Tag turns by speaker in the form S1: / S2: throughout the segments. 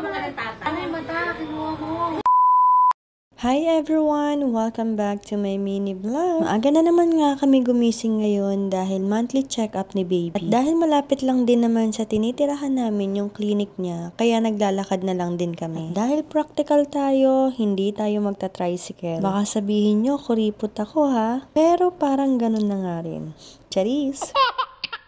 S1: mga nagtatay. Ano yung mata? Kinuha mo.
S2: Hi everyone! Welcome back to my mini vlog. Maaga na naman nga kami gumising ngayon dahil monthly check-up ni baby. At dahil malapit lang din naman sa tinitirahan namin yung clinic niya, kaya naglalakad na lang din kami. At dahil practical tayo, hindi tayo magta-tricycle. Baka sabihin nyo, kuripot ako ha? Pero parang ganun na nga rin. Charis!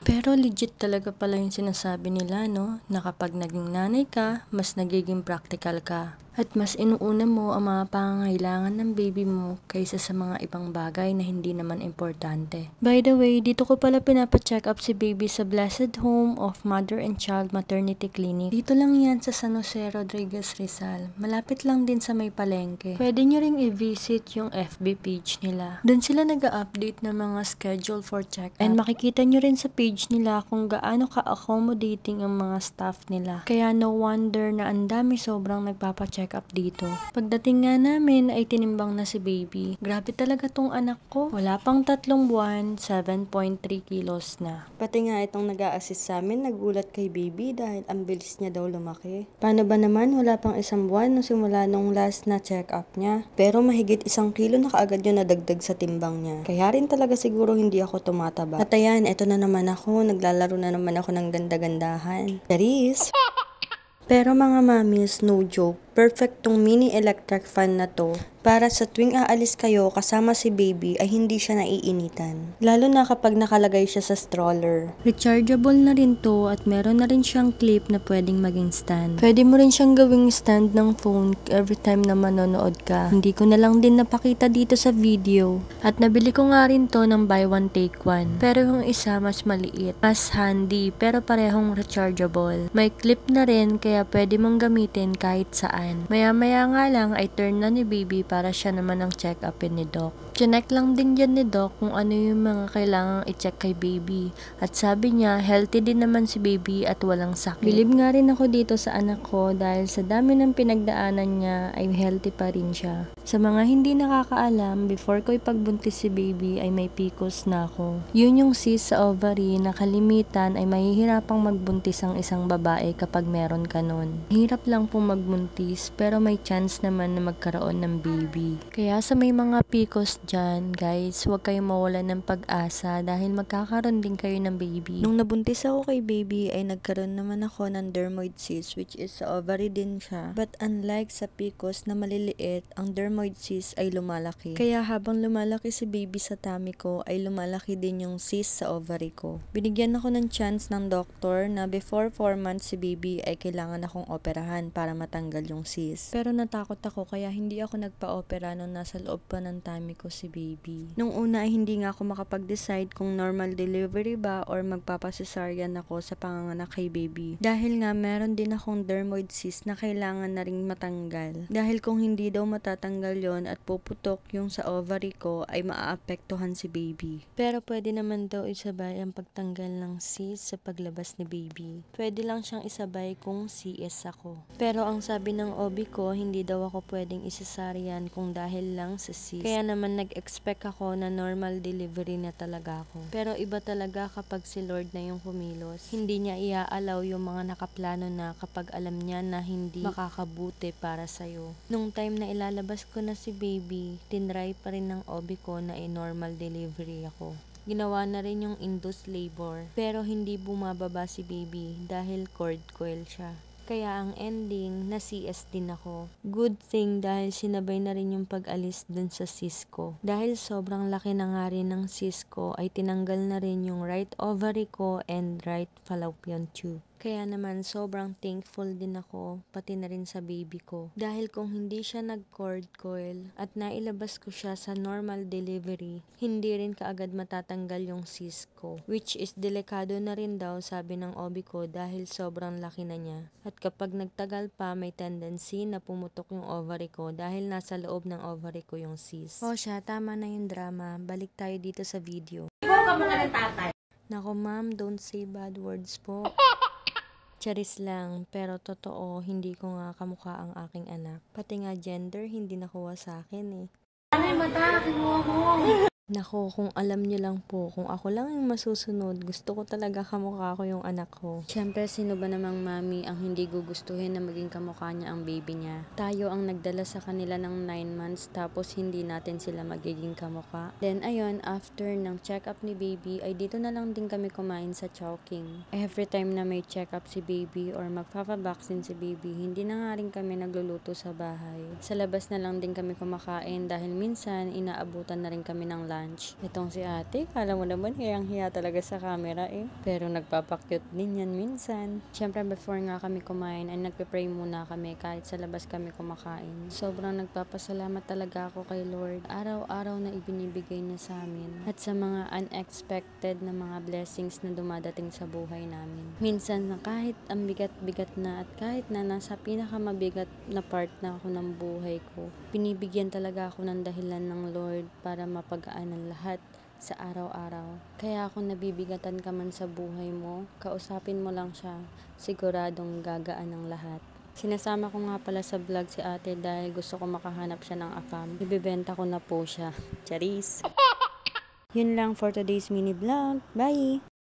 S2: Pero legit talaga pala yung sinasabi nila, no? Na kapag naging nanay ka, mas nagiging practical ka. At mas inuuna mo ang mga pangangailangan ng baby mo kaysa sa mga ibang bagay na hindi naman importante. By the way, dito ko pala pinapacheck up si baby sa Blessed Home of Mother and Child Maternity Clinic. Dito lang yan sa San Jose Rodriguez, Rizal. Malapit lang din sa may palengke. Pwede nyo ring i-visit yung FB page nila. Doon sila nag-update ng mga schedule for check-up. And makikita nyo rin sa page nila kung gaano ka-accommodating ang mga staff nila. Kaya no wonder na ang dami sobrang nagpapacheck up dito. Pagdating nga namin ay tinimbang na si baby. Grabe talaga tong anak ko. Wala pang 3 buwan, 7.3 kilos na. Pati nga itong nag-a-assist sa amin, nagulat kay baby dahil ang bilis niya daw lumaki. Paano ba naman, wala pang 1 buwan nung simula nung last na check up niya. Pero mahigit 1 kilo na kaagad yun nadagdag sa timbang niya. Kaya rin talaga siguro hindi ako tumataba. At ayan, eto na naman ako. Naglalaro na naman ako ng ganda-gandahan. Charis! Pero mga mamis, no joke, perfect tong mini electric fan na to para sa tuwing aalis kayo kasama si baby ay hindi siya naiinitan. Lalo na kapag nakalagay siya sa stroller. Rechargeable na rin to at meron na rin siyang clip na pwedeng maging stand. Pwede mo rin siyang gawing stand ng phone every time na manonood ka. Hindi ko na lang din napakita dito sa video. At nabili ko nga rin to ng buy one take one. Pero yung isa mas maliit, mas handy pero parehong rechargeable. May clip na rin kaya pwede mong gamitin kahit saan. Maya-maya nga lang ay turn na ni baby para siya naman ang check-upin ni Doc. Chinek lang din yan ni Doc kung ano yung mga kailangang i-check kay baby. At sabi niya, healthy din naman si baby at walang sakit. Bilib nga rin ako dito sa anak ko dahil sa dami ng pinagdaanan niya ay healthy pa rin siya. Sa mga hindi nakakaalam, before ko ipagbuntis si baby ay may PCOS na ako. Yun yung cyst sa ovary na kalimitan ay mahihirapang magbuntis ang isang babae kapag meron ka nun. Hirap lang pong magbuntis pero may chance naman na magkaroon ng baby. Kaya sa may mga PCOS dyan, guys, huwag kayong mawalan ng pag-asa dahil magkakaroon din kayo ng baby. Nung nabuntis ako kay baby ay nagkaroon naman ako ng dermoid cyst which is sa ovary din siya. But unlike sa PCOS na maliliit, ang dermoid cyst ay lumalaki. Kaya habang lumalaki si baby sa tummy ko ay lumalaki din yung cyst sa ovary ko. Binigyan ako ng chance ng doktor na before 4 months si baby ay kailangan akong operahan para matanggal yung cyst. Pero natakot ako kaya hindi ako nagpa-opera nung nasa loob pa ng tummy ko si baby. Nung una ay hindi nga ako makapag-decide kung normal delivery ba or magpapa-cesarean ako sa panganganak kay baby. Dahil nga meron din akong dermoid cyst na kailangan na ring matanggal. Dahil kung hindi daw matatanggal yon at puputok yung sa ovary ko ay maaapektuhan si baby. Pero pwede naman daw isabay ang pagtanggal ng cyst sa paglabas ni baby. Pwede lang siyang isabay kung CS ako. Pero ang sabi ng OB ko, hindi daw ako pwedeng isesaryan kung dahil lang sa cyst. Kaya naman nag-expect ako na normal delivery na talaga ako. Pero iba talaga kapag si Lord na yung kumilos. Hindi niya ia-allow yung mga nakaplano na kapag alam niya na hindi makakabuti para sa'yo. Nung time na ilalabas ko na si baby, tinry pa rin ng OB ko na normal delivery ako. Ginawa na rin yung induced labor. Pero hindi bumababa si baby dahil cord coil siya. Kaya ang ending, na CS din ako. Good thing dahil sinabay na rin yung pag-alis dun sa cyst ko. Dahil sobrang laki na nga rin ng cyst ko, ay tinanggal na rin yung right ovary ko and right fallopian tube. Kaya naman sobrang thankful din ako, pati na rin sa baby ko. Dahil kung hindi siya nag-cord coil at nailabas ko siya sa normal delivery, hindi rin kaagad matatanggal yung cyst ko. Which is delikado na rin daw sabi ng OB ko dahil sobrang laki na niya. At kapag nagtagal pa, may tendency na pumutok yung ovary ko dahil nasa loob ng ovary ko yung cyst. O siya, tama na yung drama. Balik tayo dito sa video.
S1: Ikaw ka mga nagtatay.
S2: Nako ma'am, don't say bad words po. Charis lang, pero totoo, hindi ko nga kamukha ang aking anak. Pati nga gender, hindi nakuha sa akin eh.
S1: Ano yung mata? Kinuha mo.
S2: Naku, kung alam niyo lang po, kung ako lang yung masusunod, gusto ko talaga kamukha ko yung anak ko. Siyempre, sino ba namang mami ang hindi gugustuhin na maging kamukha niya ang baby niya? Tayo ang nagdala sa kanila ng 9 months tapos hindi natin sila magiging kamukha. Then ayun, after ng check-up ni baby, ay dito na lang din kami kumain sa Chowking. Every time na may check-up si baby or magpapabaksin si baby, hindi na nga rin kami nagluluto sa bahay. Sa labas na lang din kami kumakain dahil minsan inaabutan na rin kami ng lunch. Itong si ate, kala mo naman hiyang-hiya talaga sa camera eh. Pero nagpapakyut din yan minsan. Siyempre before nga kami kumain ay nagpe-pray muna kami kahit sa labas kami kumakain. Sobrang nagpapasalamat talaga ako kay Lord. Araw-araw na ibinibigay niya sa amin. At sa mga unexpected na mga blessings na dumadating sa buhay namin. Minsan na kahit ang bigat-bigat na at kahit na nasa pinakamabigat na part na ako ng buhay ko, binibigyan talaga ako ng dahilan ng Lord para mapagaan ng lahat sa araw-araw. Kaya kung nabibigatan ka man sa buhay mo, kausapin mo lang siya, siguradong gagaan ng lahat. Sinasama ko nga pala sa vlog si ate dahil gusto ko makahanap siya ng account. Ibibenta ko na po siya. Charis! Yun lang for today's mini vlog. Bye!